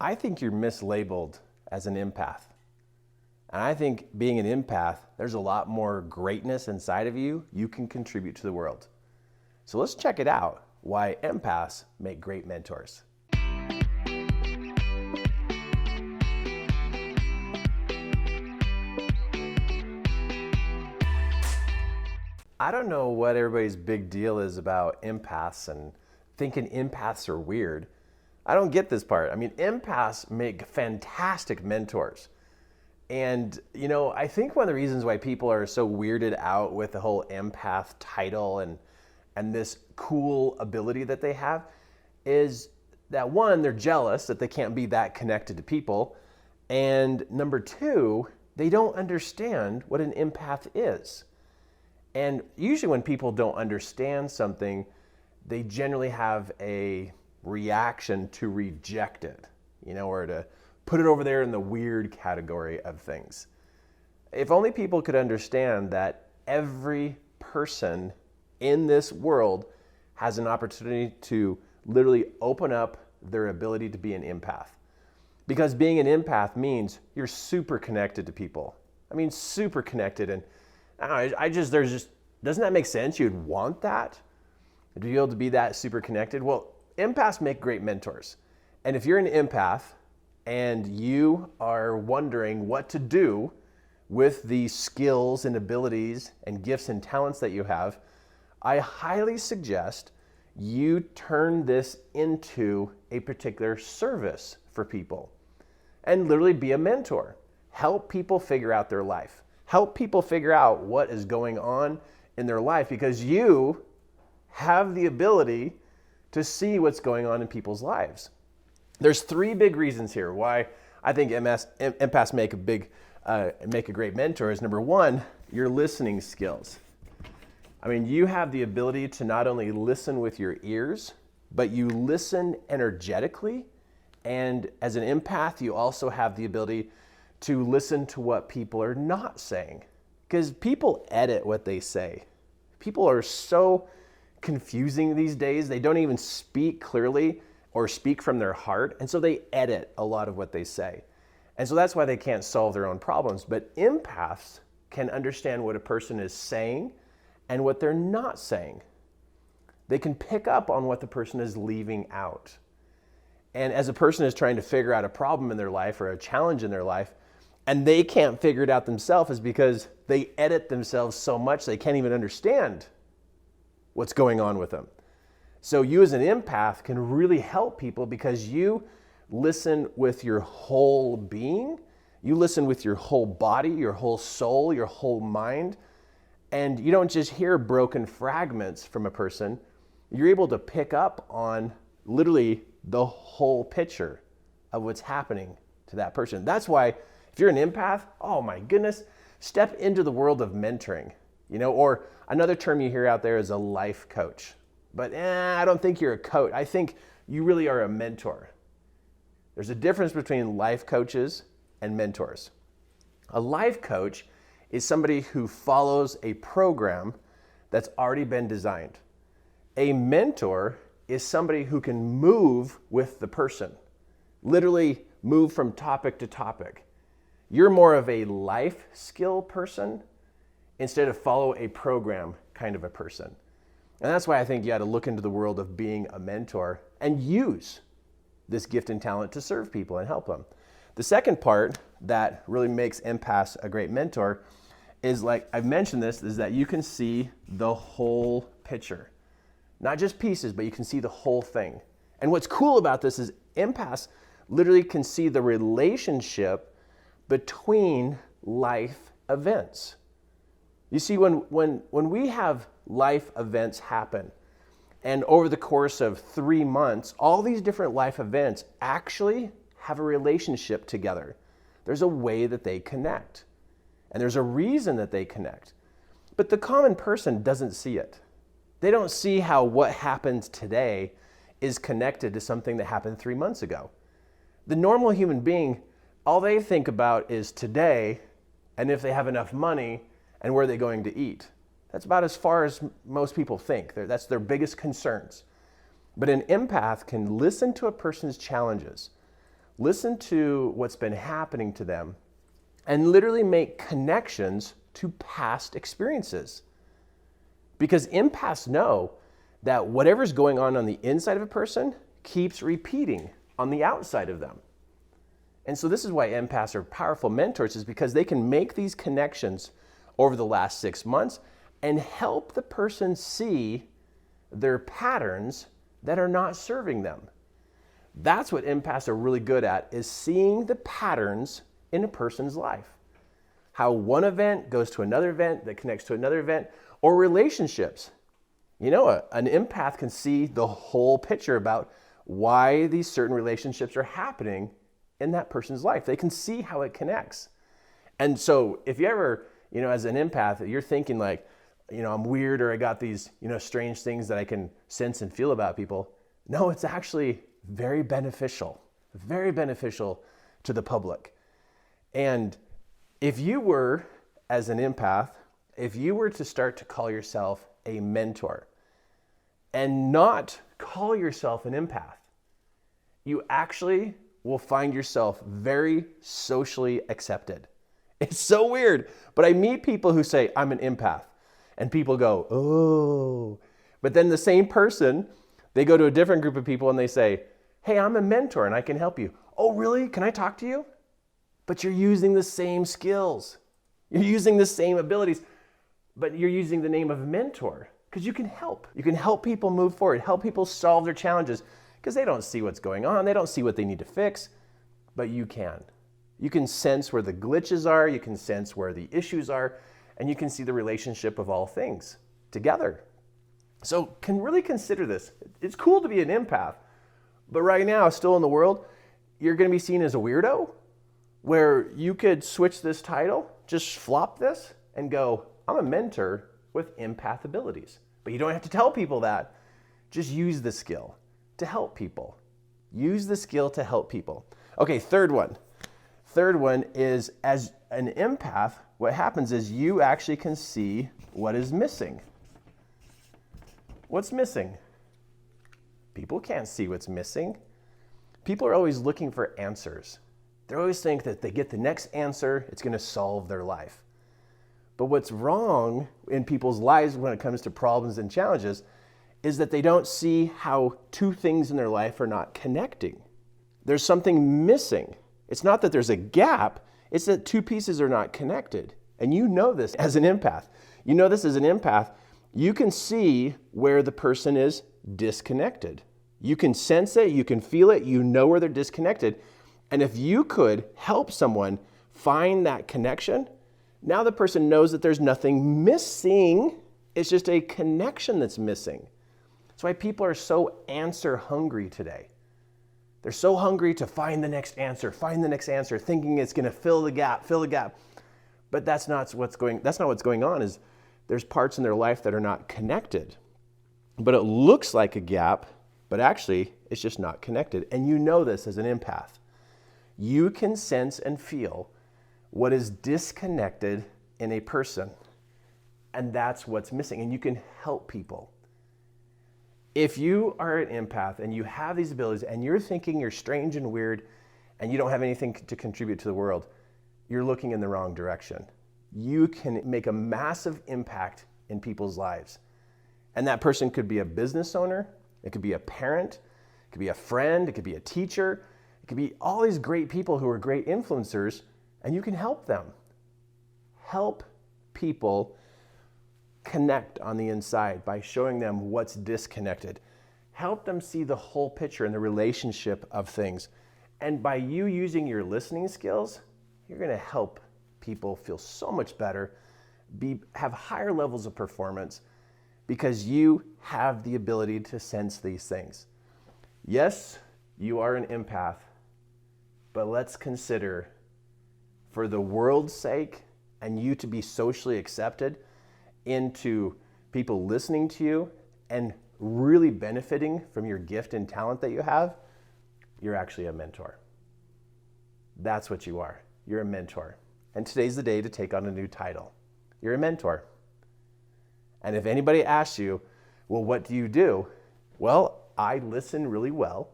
I think you're mislabeled as an empath. And I think being an empath, there's a lot more greatness inside of you can contribute to the world. So let's check it out, why empaths make great mentors. I don't know what everybody's big deal is about empaths and thinking empaths are weird. I don't get this part. I mean, empaths make fantastic mentors. And, I think one of the reasons why people are so weirded out with the whole empath title and this cool ability that they have is that, one, they're jealous that they can't be that connected to people. And number two, they don't understand what an empath is. And usually when people don't understand something, they generally have a reaction to reject it, or to put it over there in the weird category of things. If only people could understand that every person in this world has an opportunity to literally open up their ability to be an empath. Because being an empath means you're super connected to people. I mean, super connected. And doesn't that make sense? You'd want that? To be able to be that super connected? Well, empaths make great mentors. And if you're an empath and you are wondering what to do with the skills and abilities and gifts and talents that you have, I highly suggest you turn this into a particular service for people and literally be a mentor. Help people figure out their life. Help people figure out what is going on in their life, because you have the ability to see what's going on in people's lives. There's three big reasons here why I think empaths make a great mentor. Is number one, your listening skills. I mean, you have the ability to not only listen with your ears, but you listen energetically. And as an empath, you also have the ability to listen to what people are not saying. Because people edit what they say. People are so confusing these days. They don't even speak clearly or speak from their heart. And so they edit a lot of what they say. And so that's why they can't solve their own problems. But empaths can understand what a person is saying and what they're not saying. They can pick up on what the person is leaving out. And as a person is trying to figure out a problem in their life or a challenge in their life, and they can't figure it out themselves, is because they edit themselves so much they can't even understand what's going on with them. So you as an empath can really help people because you listen with your whole being. You listen with your whole body, your whole soul, your whole mind. And you don't just hear broken fragments from a person. You're able to pick up on literally the whole picture of what's happening to that person. That's why if you're an empath, oh my goodness, step into the world of mentoring, or another term you hear out there is a life coach. But I don't think you're a coach. I think you really are a mentor. There's a difference between life coaches and mentors. A life coach is somebody who follows a program that's already been designed. A mentor is somebody who can move with the person, literally move from topic to topic. You're more of a life skill person instead of follow a program kind of a person. And that's why I think you got to look into the world of being a mentor and use this gift and talent to serve people and help them. The second part that really makes empaths a great mentor is, like I've mentioned this, is that you can see the whole picture. Not just pieces, but you can see the whole thing. And what's cool about this is empaths literally can see the relationship between life events. You see, when we have life events happen, and over the course of 3 months, all these different life events actually have a relationship together. There's a way that they connect. And there's a reason that they connect. But the common person doesn't see it. They don't see how what happens today is connected to something that happened 3 months ago. The normal human being, all they think about is today and if they have enough money and where they're going to eat. That's about as far as most people think. That's their biggest concerns. But an empath can listen to a person's challenges, listen to what's been happening to them, and literally make connections to past experiences. Because empaths know that whatever's going on the inside of a person keeps repeating on the outside of them. And so this is why empaths are powerful mentors, is because they can make these connections over the last 6 months and help the person see their patterns that are not serving them. That's what empaths are really good at, is seeing the patterns in a person's life. How one event goes to another event that connects to another event, or relationships. You know, an empath can see the whole picture about why these certain relationships are happening in that person's life. They can see how it connects. And so if you ever, as an empath, you're thinking like, I'm weird, or I got these, strange things that I can sense and feel about people. No, it's actually very beneficial to the public. And if you were, as an empath, if you were to start to call yourself a mentor and not call yourself an empath, you actually will find yourself very socially accepted. It's so weird, but I meet people who say, I'm an empath, and people go, oh. But then the same person, they go to a different group of people and they say, hey, I'm a mentor and I can help you. Oh, really? Can I talk to you? But you're using the same skills. You're using the same abilities, but you're using the name of mentor because you can help. You can help people move forward, help people solve their challenges because they don't see what's going on. They don't see what they need to fix, but you can. You can sense where the glitches are. You can sense where the issues are, and you can see the relationship of all things together. So can really consider this. It's cool to be an empath, but right now, still in the world, you're going to be seen as a weirdo, where you could switch this title, just flop this and go, I'm a mentor with empath abilities. But you don't have to tell people that. Just use the skill to help people. Use the skill to help people. Okay, third one. Third one is, as an empath, what happens is you actually can see what is missing. What's missing? People can't see what's missing. People are always looking for answers. They always think that they get the next answer, it's going to solve their life. But what's wrong in people's lives when it comes to problems and challenges is that they don't see how two things in their life are not connecting. There's something missing. It's not that there's a gap, it's that two pieces are not connected. And you know this as an empath. You know this as an empath. You can see where the person is disconnected. You can sense it, you can feel it, you know where they're disconnected. And if you could help someone find that connection, now the person knows that there's nothing missing. It's just a connection that's missing. That's why people are so answer hungry today. They're so hungry to find the next answer, thinking it's going to fill the gap. But that's not what's going on. Is there's parts in their life that are not connected. But it looks like a gap, but actually it's just not connected. And you know this as an empath. You can sense and feel what is disconnected in a person. And that's what's missing. And you can help people. If you are an empath and you have these abilities and you're thinking you're strange and weird and you don't have anything to contribute to the world, you're looking in the wrong direction. You can make a massive impact in people's lives. And that person could be a business owner, it could be a parent, it could be a friend, it could be a teacher, it could be all these great people who are great influencers, and you can help them. Help people connect on the inside by showing them what's disconnected. Help them see the whole picture and the relationship of things. And by you using your listening skills, you're going to help people feel so much better, have higher levels of performance, because you have the ability to sense these things. Yes, you are an empath, but let's consider, for the world's sake and you to be socially accepted into people listening to you and really benefiting from your gift and talent that you have, you're actually a mentor. That's what you are. You're a mentor. And today's the day to take on a new title. You're a mentor. And if anybody asks you, well, what do you do? Well, I listen really well.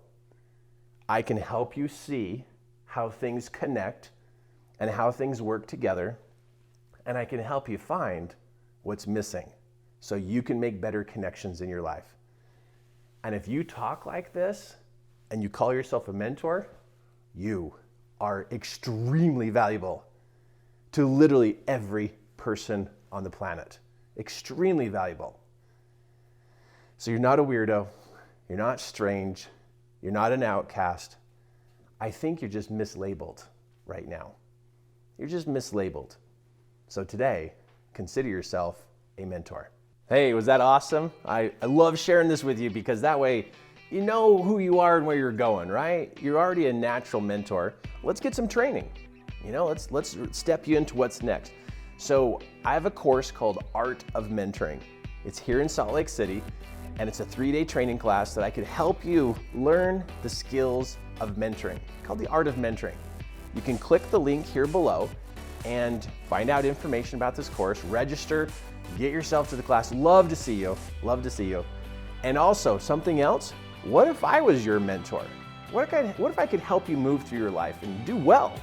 I can help you see how things connect and how things work together, and I can help you find what's missing so you can make better connections in your life. And if you talk like this and you call yourself a mentor, you are extremely valuable to literally every person on the planet. Extremely valuable. So you're not a weirdo, you're not strange, you're not an outcast. I think you're just mislabeled right now. You're just mislabeled. So today, consider yourself a mentor. Hey, was that awesome? I love sharing this with you because that way you know who you are and where you're going, right? You're already a natural mentor. Let's get some training. Let's step you into what's next. So I have a course called Art of Mentoring. It's here in Salt Lake City, and it's a 3-day training class that I could help you learn the skills of mentoring, called the Art of Mentoring. You can click the link here below and find out information about this course, register, get yourself to the class. Love to see you, love to see you. And also something else, what if I was your mentor? What if I could help you move through your life and do well?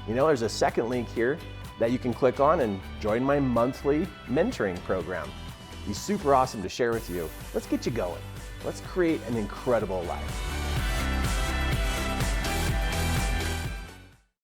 There's a second link here that you can click on and join my monthly mentoring program. It'd be super awesome to share with you. Let's get you going. Let's create an incredible life.